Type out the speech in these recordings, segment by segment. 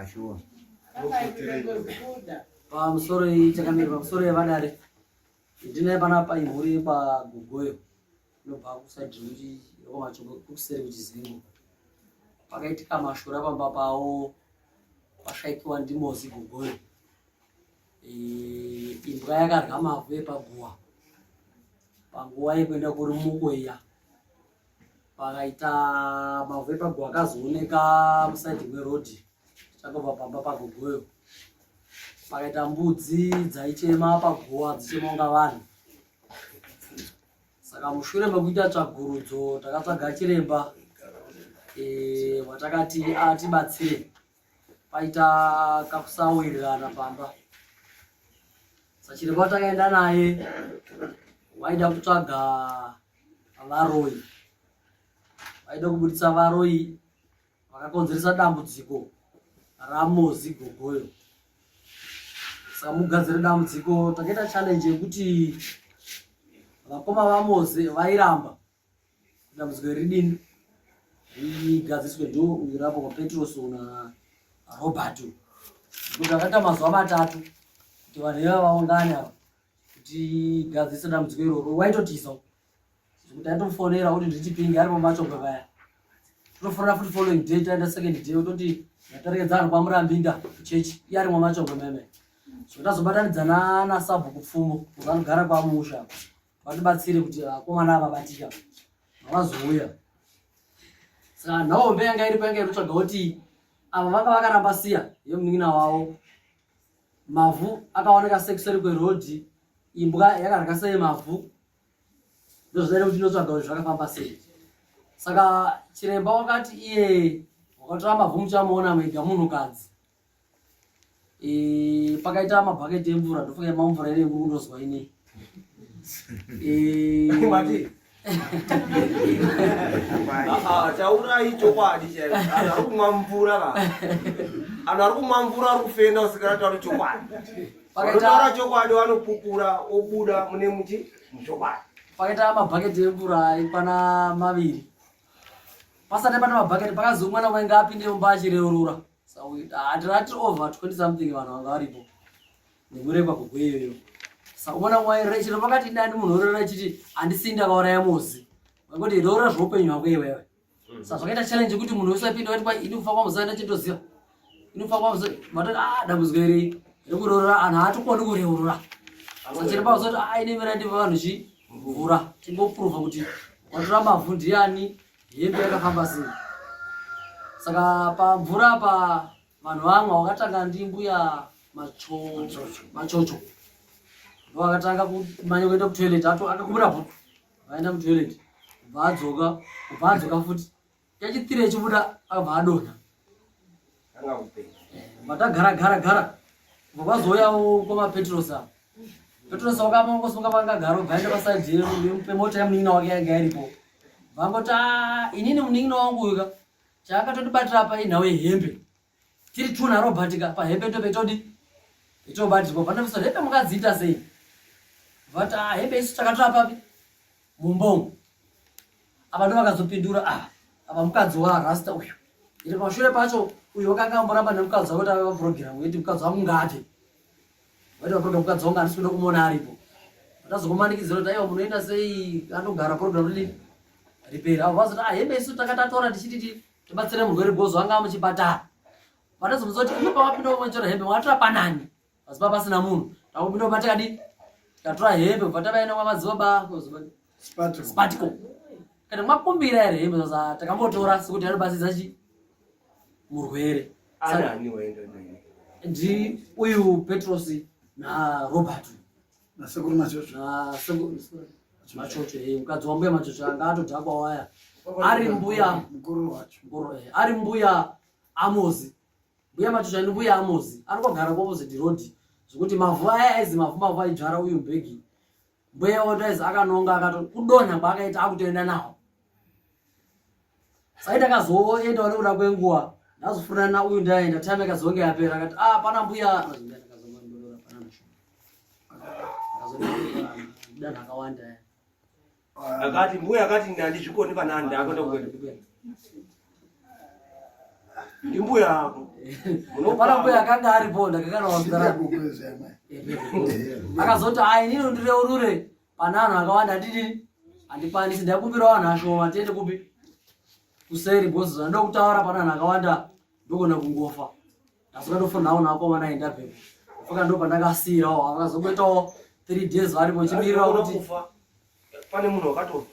sure. Pamusoro chakamira pamusoro yavadare ndine panapa imhuri paGugoyo inobva kusaidhi kuti romachomo kuseri kuchizingo pakaitika mashura pamba pawo pasvaikiwa ndimozi Gugoyo. Imbwa yakarya mavhu epaguwa panguva yekuenda kuri mukweya pakaita mavhu epaguwa akazooneka musaidhi mwerodhi chakobva pamba paGugoyo. Pakaita mbudzi dzaichema paguwa dzichema kunga vanhu. Saka mushure mekuita tsvagurudzo takatsvaga chiremba watakati atibatsire. Paita kakusawirirana pamba. Sachiremba takaenda naye waida kutsvaga varoi. Waida kubuditsa varoi vakakonzeresa dambudziko ramozi Gugoyo. Saka mugadzire dambudziko takaita challenge yekuti vakoma vamozi vairamba dambudziko ridini rigadziswe ndo urapo kwa Petros na Robert. Kuti akaita mazuva matatu kuti vanhu ivava vaungane kuti gadzise dambudziko iroro. Waitotiza kuti aitofonera kuti ndichipinge ari pamachomba paya. Tofonera futi following day taenda second day utoti yatarekedza vanhu kwamurambinda kuchechi iyari mwamachomba meme. So tazobatanidzana nasabhu kupfumo vanogara pamusha vatibatsire kuti vakomana vabatika vazouya. Saka nhombe yanga iri panga inotsvaga kuti ava vanga vakaramba siya yemunin'ina wavo. Mavhu akaoneka sekuseri kwerodhi, imbwa yakarya sei mavhu, ndozvaida kuti inotsvaga kuti zvakafamba sei. Saka chiremba wakati iye wakatora mavhu muchamuona mega munhukadzi. Pakaita mabhaketi emvura ndofunga mamvura ine kundozwa inei. Chaurai chokwadi chero. Ari kumwa mvura ka. Anhu ari kumwa mvura ari kufenda usikana tauri chokwadi. Pakaita chokwadi vanopupura obuda mune muchokwadi. Pakaita mabhaketi emvura ikwana maviri. Pasati pana mabhaketi pakazi umwe naumwe ngapinde mumba achireurura. Hatirati over 20 something vanhu vanga varipo nemurekwa kugweyoyo. Saka umwe naumwe chiro pakati ndani munhu orora achiti handisii ndakauraya mozi ngekuti roora zvoupenyu hwako iwewe. Saka zvakaita challenge yekuti munhu wese apinda wati ini kufa kwamuzi ndachitoziva ini kufa kwamuzi matoti dambudziko iri rekuroora anhu haatokoni kureurura. Saka chiremba kuzoti inemera ndiva vanhu chimvura tingoprova kuti watora mavhu ndiani hembe yakafamba sei. Saka pamvura pa vanhu vamwe wakatanga ndi mbuya machocho ndo akatanga kumanya kuenda kutoilet akakumura bhutu vaenda mutoilet kubva adzoka futi yachitire achibuda akabva adonha matagara kubva kwazouyawo kwamaPetros apa. Petros wakamangosunga pangagaro bvaenda pasaidhi pemota yamunin'ina wake yanga iripo vangoti inini munin'ina wangu uyu chaakatotibatira apa inhau yehembe tiri tuna robatika pahembe ndopetodi itobatirwa pandamusa hembe mukadziita sei vati hembe isu takatora papi mumbongo apa ndo vakazopindura apa mukadzi warasta uyu iri pashure pacho uyu wakanga amboramba nemukadzi wako tava paprogramu yeti mukadzi wangu ngati vaita program mukadzi wangu handisi kuda kumuona aripo vatazokumanikidzira kuti aiwa munoenda sei anogara program rini riperi avo vazoti hembe isu takatatora tichiti tibatsire murwere gozo anga muchipatara. Vatazomuza kuti ipo pamapinda kumonjora hembe mwatora panani pasi papasina munhu takupinda kubata kadi tatora hembe kubva tavaenda kwamadziva spatiko kana mwakumbira ere hembe sasa takambotora sekuti anobatsira murwere. Ndi uyu Petros na Robert nasekuru machocho mukadzi wambuya machocho anga atodhakwa waya ari mbuya mukuru wacho ari mbuya Amozi. Mbuya machocho ni mbuya Amozi anogara opposite road zvekuti mavhu aya aizi mavhu aidzvara uyu bhegi mbuya otaizi akanonga akatodonha kwaakaita akutoenda nawo. Saka takazoenda nekuda kwenguva ndazofunana nauyu ndaenda time ikazonge yapera akati pana mbuya danha akawanda akati mbuya akati ndandizvikoni kana ndakwenda kuenda Imbuya yako. Unopara mbuya akanga aripo ndakakana wazara kukweza mai. Akazoti ai nino ndireurure panano akawanda ndidi andipani sindakumbira vanhu ashoma tiende kupi kuseri bosi zvanda kutaura panano akawanda ndogona kungofa asi kandofonhawo nako mana enda pepo faka ndo pandakasirawo akazokuitawo 3 days varipo chimirira kuti pane munhu wakatofa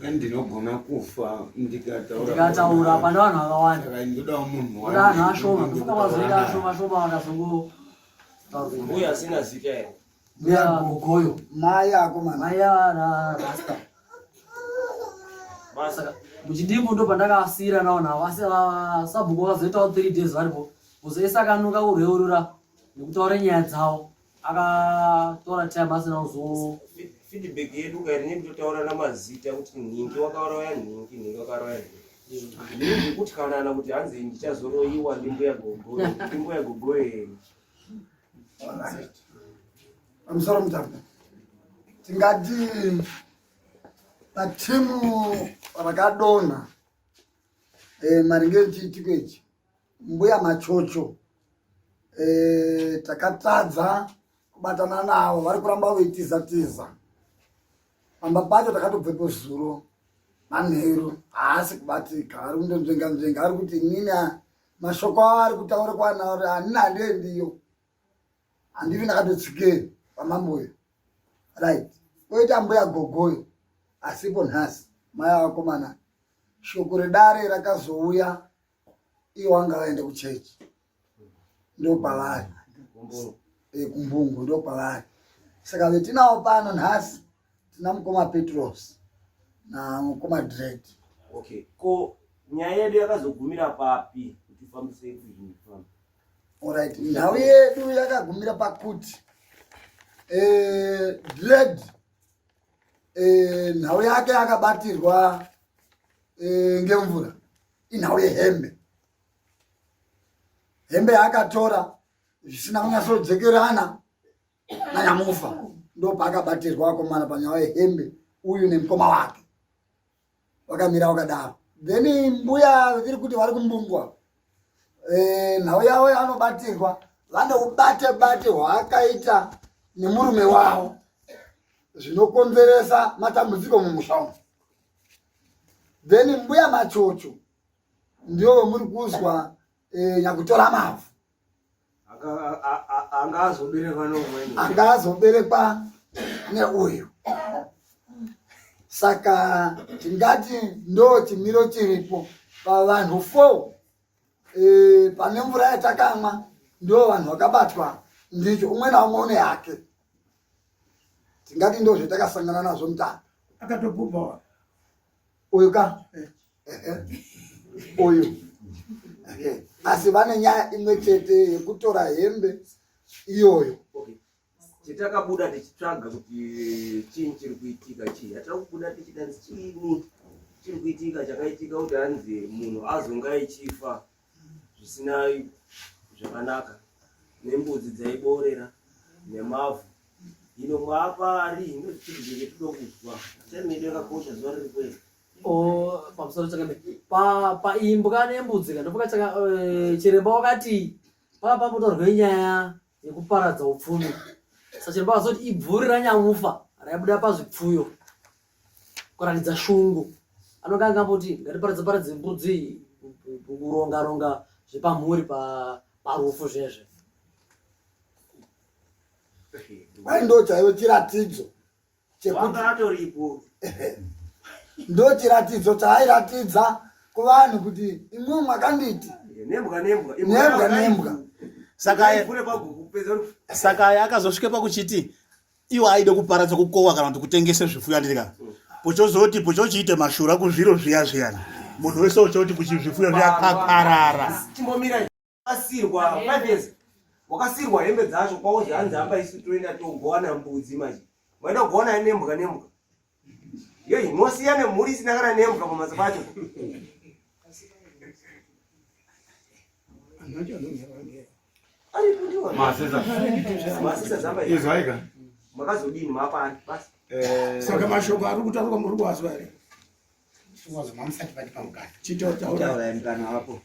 ndinogona kufa ndikataura pana vanhu vakawanda ndoda munhu kuda vanhu ashoma ndofaka vazoita ashoma vakazongo mbuya asina zita here mbuya gogoyo Mai yako mana. mai rasta basa muchidimbu ndo pandakasira nawo navo asi sabhuku vakazoitawo 3 days varipo kuzoisa akanuka kurweurura nekutaura nyaya dzavo akatora time asina kuzo feedback yedu kairi nekutotaura namazita kuti nhingi wakauraya nhingi wakauraya nhingi kuti kanana kuti hanzi ndichazoroyiwa ndimbuya gogoyo ndimbuya gogoyo Amsoro mtamba. Tingati patimu rakadona maringe chiitikechi mbuya machocho takatadza kubatana navo vari kuramba veitiza pamba pacho takatobvepo zuro manheru haasi kubatika ari kundonzvenga ari kuti inini mashoko avo ari kutaura kwana uri hanina handiendiyo handivi ndakatotsikei pamambuya right oita mbuya gogoyo asipo nhasi mai wako mana shoko redare rakazouya iwo wanga vaende kuchechi ndo pavari kumbungu ndo pavari saka vetinawo pano nhasi tina mukoma Petros na mukoma Dread. Okay, ko nyaya yedu yakazogumira papi kuti fambise kuzvinifamba? Alright, nhau yedu yakagumira pakuti Dread nhau yake yakabatirwa ngemvura inhau yehembe hembe yakatora zvisina kunyatsojekerana nanyamufa ndo paakabatirwa komana panyaya yehembe uyu nemukoma wake wakamira wakadaro. Then mbuya viri kuti vari kumbungwa nhau yavo yanobatirwa vanoubate hwakaita nemurume wavo zvinokonzeresa matambudziko mumusha umu. Then mbuya machocho ndio muri kuzwa nyakutora mavhu angazoberekwa neuyu. Saka tingati ndo chimiro chiripo pavanhu 4 pane mvura yatakamwa ndo vanhu vakabatwa ndicho umwe naumwe une yake. Tingati ndo zvetakasangana nazvo mutano akatobhubha uyu ka uyu asi vane nyaya imwe chete yekutora hembe iyoyo. Titakabuda tichitsvaga kuti chii chiri kuitika chii. Hatira kubuda tichida chini chiri kuitika chakaitika kuti hanzi munhu azonga achifa zvisina zvakanaka nembudzi dzaiborera nemavhu. Hino mwapari ndozviri toda kuzwa. Chaimedi yakakosha zuva riri kwezi. Pamusoro chakambe paimbwa nembudzi kandofuka chiremba wakati pambotorwe nyaya yekuparadza upfumi. Sachiremba vakazoti ibvuri ranyamufa raibuda pazvipfuyo kuratidza shungu. Anonga angamboti ngatiparadze mbudzi kuronga zvepamhuri parufu zvezve. Ndo chaivo chiratidzo chekuti ndo chiratidzo chaairatidza kuvanhu kuti imwe mwakanditi nembwa saka akazosvike pakuchiti iwo aide kuparadza kukohwa kana kuti kutengese zvifuyo andika pochozoti pochochiite mashura kuzviro zviyani munhu wese uchoti kuti zvifuyo zvakaparara chimbomira asirwa 5 years wakasirwa hembe dzacho kwaozi hanzi hamba isi toenda togowana mbudzi machi mwaida kugowana nembwa yei mosiya nemhuri isina kana nembwa pamhatso pacho. Masisa zamba izwaika makazodini mapani basi saka mashoko ari kutaurwa muri kuazwa here Singozoma msati pati pamukana. Utaura mukana wapo.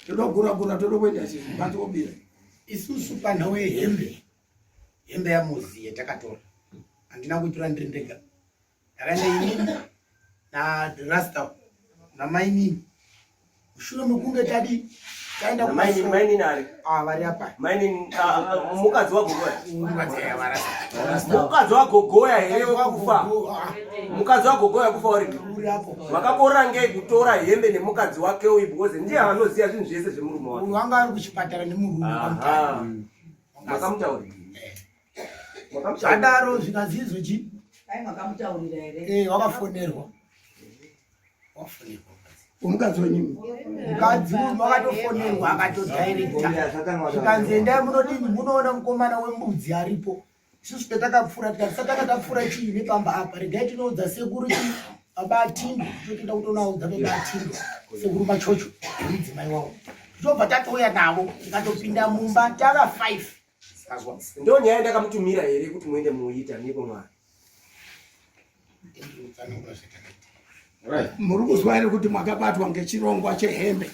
Todogura todokwenda chibantu obira. Isusu pana wehembe. Hembe ya muzi yatakatora. Andina kuitora ndendega. Yakaenda inini na rasta na maini. Mushure mukunge tadi kaenda maini nari vari apa. maini mukadzi wagogoya Mukadzi wagogoya here kufa mukadzi wagogoya kufa uri apo. makakorera ngei kutora hembe nemukadzi wake uyu because ndiye anoziya zvinhu zvese zvemurume wake. Uyu wanga ari kuchipatara nemurume pamutani. Makamutaurira Zvadaro zvikazizwe chi? Makamutaurira here? Wakafonerwa. Umukadzi wenyimi. Mukadzi wakatofonerwa akatodirect. Zvikanzi endai munodini munoona mukomana wembudzi aripo. Isusu petakapfuura tikati sataka tapfuura chiine pamba apa. Regai tinoudza sekuru chi baba Atimbo. Totoenda kutonaudza baba Atimbo. Sekuru machocho. Mudzimai wavo. Tobva tatouya navo tikatopinda mumba tava 5. ndo nyaya ndakamutumira here kuti muende muita ndipo mwana muri kuzwa here kuti mwakabatwa ngechirongwa chehembe.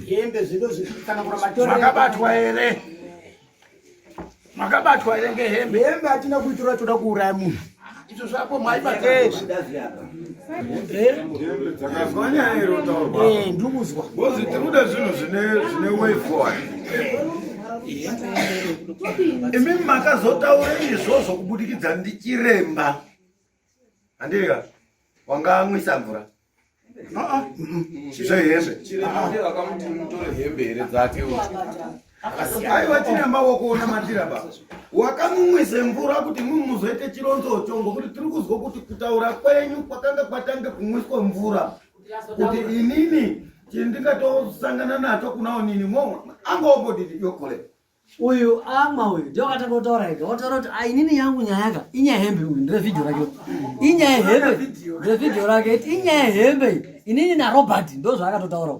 Hembe zvido kana kuna matoro mwakabatwa here. Mwakabatwa here ngehembe. Hembe hatina kuitora toda kuuraya munhu. Izvo zvapo mwaibate ndikuzwa bozi tikuda zvinhu zvine way forward. Imi makazotaura izvozvo kubudikidza ndichiremba. Handika wanga amwisa mvura zvehembe Akamuti mutore hembe here dzake. aiwa chiremba wokuona matiraba wakamumwise mvura kuti mumuzoite chironzocho ngokuti tiri kuzwa kuti kutaura kwenyu kwakanga kwatange kumwiswa mvura kuti inini chindingatosangana nacho kunawo nini momwe angombodidi yokole uyu amwa uyu ndio akatanga kutaura ega wataura kuti inini yangu nyayaka inyahembe uyu ndire video rake inyahembe ndire video rake inyaya hembe inini na Robert ndo zvaakatotaura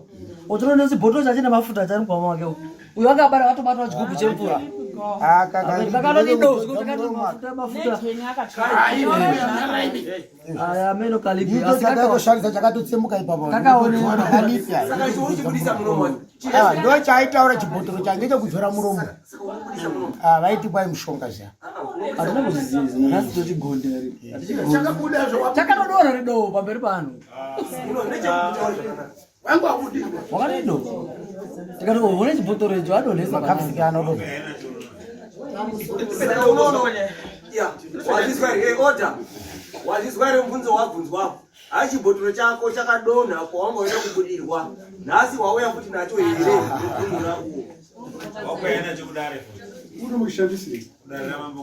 utora nezibhoto chachina mafuta chari mkwama wake uyu akabara watobata chigubu chemvura aya meno kalipi asakakosharisa chakatotsemuka ipapo saka icho uri chibudisa muromo ndo chaitaura chibhotoro change chekudzora muromo vaiti kwai mushonga zva atina kuziziza asi tochigonde chakabuda chakatodora rido pamberi pano wangu akudi wakati rido tikati une chibhotoro icho adonhesa makapsiki anodo wazvizwa here mubvunzo wabvunzwapo hai chibhotoro chako chakadonha kwawangoenda kubudirwa nhasi wauya kuti nacho here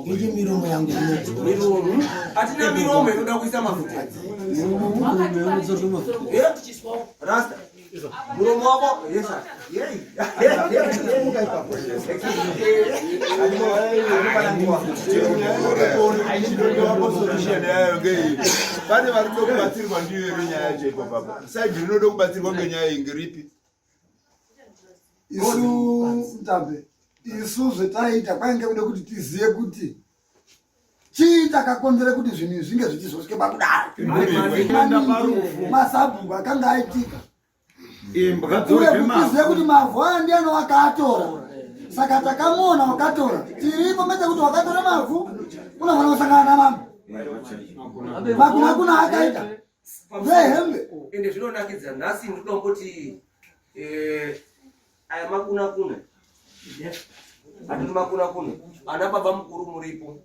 ichi miromo yangu miromo hatina miromo inoda kuisa mafuta rasta muromo wako yesa pane vari kubatsirwa ndiyo iri nyaya yacho ipapapa saidi rinoda kubatsirwa ngenyaya ingiripi isu Ntambe isu zvetaita kwainge kuda kuti tizive kuti chii chakakonzera kuti zvinhu izvi zvinge zvichizosvike pakudaro masabhuku akanga aitika uye kutizive kuti mavhu aya ndiano wakatora saka takamuona wakatora tiripo mechekuti wakatora mavhu unofanira kusangana namambo makuna akaita zvehembe ende zvinonakidza nhasi ndinomboti aya makuna hatiti makuna ana baba mukuru muripo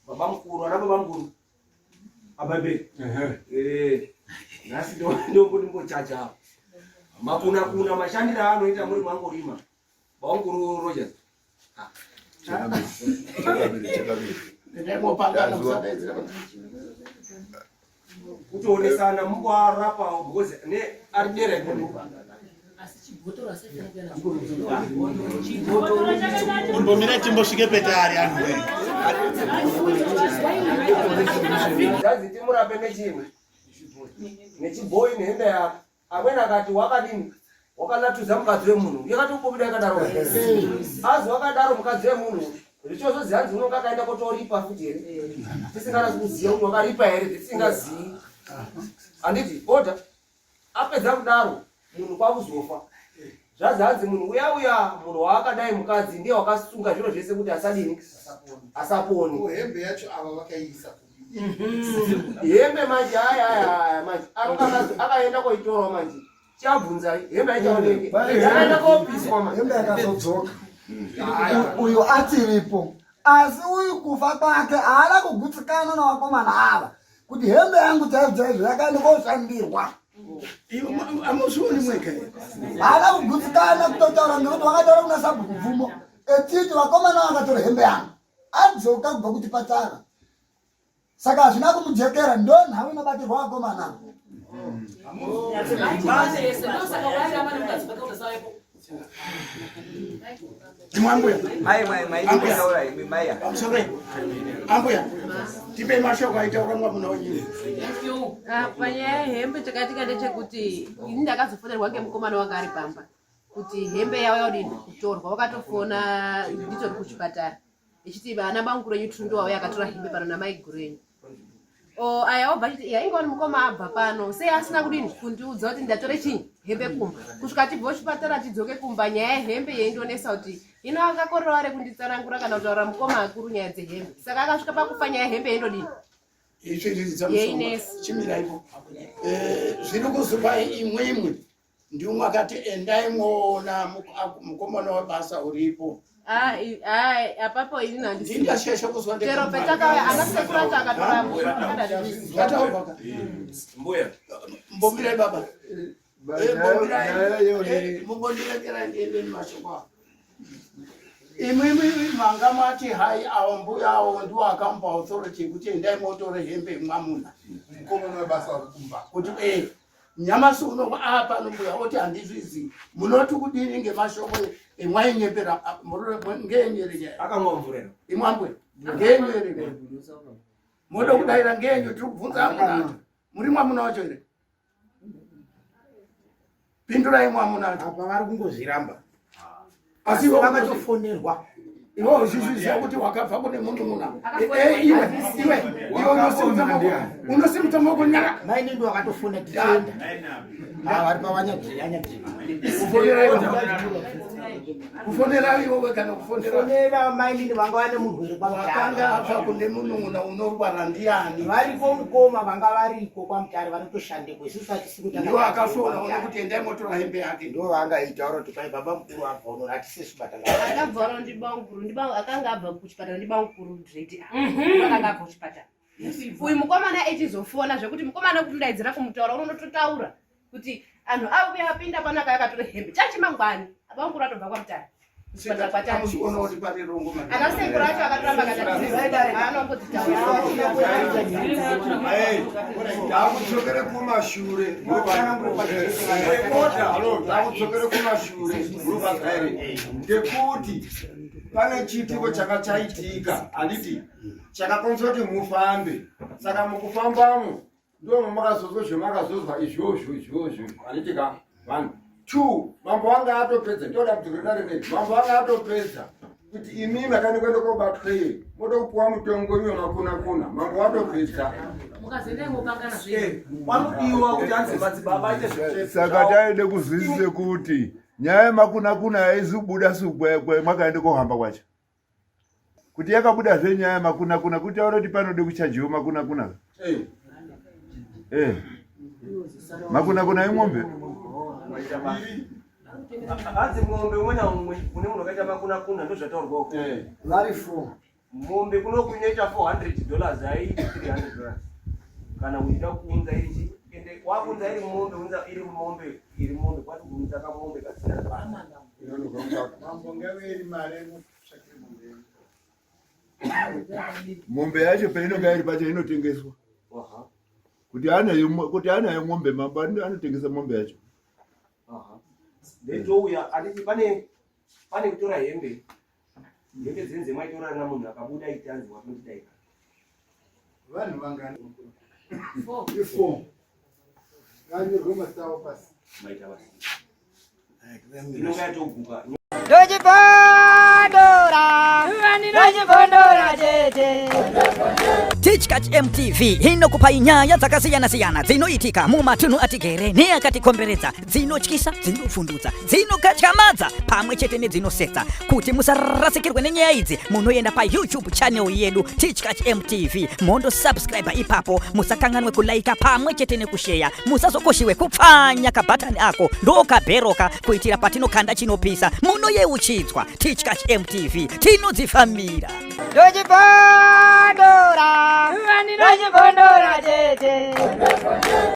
baba mukuru ana baba mukuru ababe nhasi ndomboti mbochacha makuna mashandiro anoita muri mwangorima baba mukuru Rogers kutoonesana mungwarapa because ne ari dera umbomira timbosvike petari anhu zazi timurape nechimwe nechibhoyi nehembe yako amweni akati wakadini wakanatudza mukadzi wemunhu yakati umbobida yakadaro azi wakadaro mukadzi wemunhu richozoziva nzi unonga akaenda kotoripa futi here tisinganasi kuziva kuti wakaripa here tisingazivi anditi oda apedza kudaro munhu kwakuzofa zvazadzi munhu uya munhu waakadai mukadzi ndiye wakasunga zviro zvese kuti asadini asaponi hembe yacho ava vakaisa hembe manje aya manje akaenda koitorwa manje chabvunza hembe yachaoneke akaenda kopiswa manje hembe yakazodzoka uyu atiripo asi uyu kufa kwake haana kugutsikana navakomana ava kuti hembe yangu chaizvo yakaenda koshandirwa amusioni mweka haana kugutsikana kutotaura ngekuti vakataura kuna sabhuku bvumo echiti vakomana vakatora hembe yangu adzoka kubva kuchipatara saka hazvina kumujekera ndo nhau inobatirwa vakomana ambuya tipe mashoko aitaura mwamuna wenyu panyaya yehembe chakatika ndechekuti ini ndakazofonerwa ngemukomana wanga ari pamba kuti hembe yavo yaudini kutorwa wakatofona nditori kuchipatara ichiti vana bangu renyu tundo wavo yakatora hembe pano namai gurenyu aya obva chiti yainga ni mukoma abva pano sei asina kudini kundiudza kuti ndatore chinyi hembe kumba kusvika tibva kuchipatara tidzoke kumba nyaya yehembe yeindonesa kuti ino akakorera ari kunditsanangura kana kutaura mukoma akuru nyaya dzehembe saka akasvika pakufa nyaya yehembe yeindodini chimiraiko zviri kuzupa imwe ndiumwe akati endai mwona mukomana webasa uripo apapo ini ndindashesha kuzwa chero petakauya anasekuru acho akatora mbombirai baba mumbondirekera ndiende mumashoko imwe manga mati hai awo mbuya awo ndiwo akamupa authority kuti endai motore hembe mwamuna mukomana webasa urikumba kuti nyamasi uno apa nombuya oti handizvizi munoti kudini ngemashoko emwainyepera ngenyerenya akamwamvurera imwambwe ngenyerenya moda kudaira ngenyu tiri kubvunza amuna muri mwamuna wacho ere pindurai mwamuna wacho apa vari kungozviramba asi vakatofonerwa iwo uzvizviziva kuti wakabva kune munun'una iwe unosimudza maoko nyara maini ndo vakatofona tichienda vari pavanyadziranya kufonera iwowe kana kufonera maini vanga vane murwere kwamutanga abva kune munun'una unorwara ndiani varipo mukoma vanga variko kwamutare vanotoshandeko isusu ndo akafona ona kuti endai motora hembe yake ndo vangaitaura kuti pai baba mukuru abva uno hatisesubata akabvawo ndibangukuru akanga abva kuchipatara ndibangukuru zveti akanga abva kuchipatara uyu mukomana echizofona zvekuti mukomana kutidaidzira kumutaura unototaura kuti anhu auya apinda panaka yakatora hembe chachimangwani abangukuru atobva kwamutara kuchipatara kwatari anasekuru acho akatoramba akudzokere kumashure akudzokere kumashure urubagaire ngekuti pane chiitiko chakachaitika handiti chakakonisa kuti mufambe saka mukufambamo ndo mamakazozwa zvemakazozwa izvozvo handitika vanhu 2 mambo vanga atopedza ndoda kuti redarenei mambo vanga atopedza kuti imi makani kwenda kobatwei moda kupuwa mutongo iwe makuna mambo atopedza vanodiwa kuti anzi madzibaba aite saka taide kuzwisise kuti nyaya yemakuna haizi kubuda sukwekwe mwakaende kohamba kwacho kuti yakabuda zve nyaya yemakuna kuti taura kuti panode kuchajiwa makuna makuna imwombe hanzi mombe umwe naumwe kune munhu akaita makuna ndozvataurwako vari 4 mombe kuno kunoita $400 haiti $300 kana uchida kuunza iri chi ende wakunza iri mombe unza iri mombe kwati kuunza kamombe kasiyana mombe yacho painonga iri pacho inotengeswa kuti anayo mombe mambo anotengesa mombe yacho ndetouya anditi pane kutora hembe dzenze mwaitora na munhu akabuda itanzi wakundidaika vanhu vangani 4 nganyerwe masawo pasi maita basi inonga yatoguka Dochipondora tete Tichkach MTV inokupa inyaya dzakasiyana-siyana dzinoitika mumatunhu atigere neakatikomberedza, dzinotyisa, dzinofundutsa, dzinokatyamadza pamwe chete nedzinosetsa. Kuti musarasikirwe nenyaya idzi, munoenda paYouTube channel yedu Tichkach MTV, mondo subscribe ipapo, musakanganwe kulaika pamwe chete nekushare, musazokoshiwe kupfanya kabhatani ako ndokabheroka kuitira patinokanda chinopisa munoyeuchidzwa. Tichkach MTV tinodzifamira. Dojibondora, dojibondora,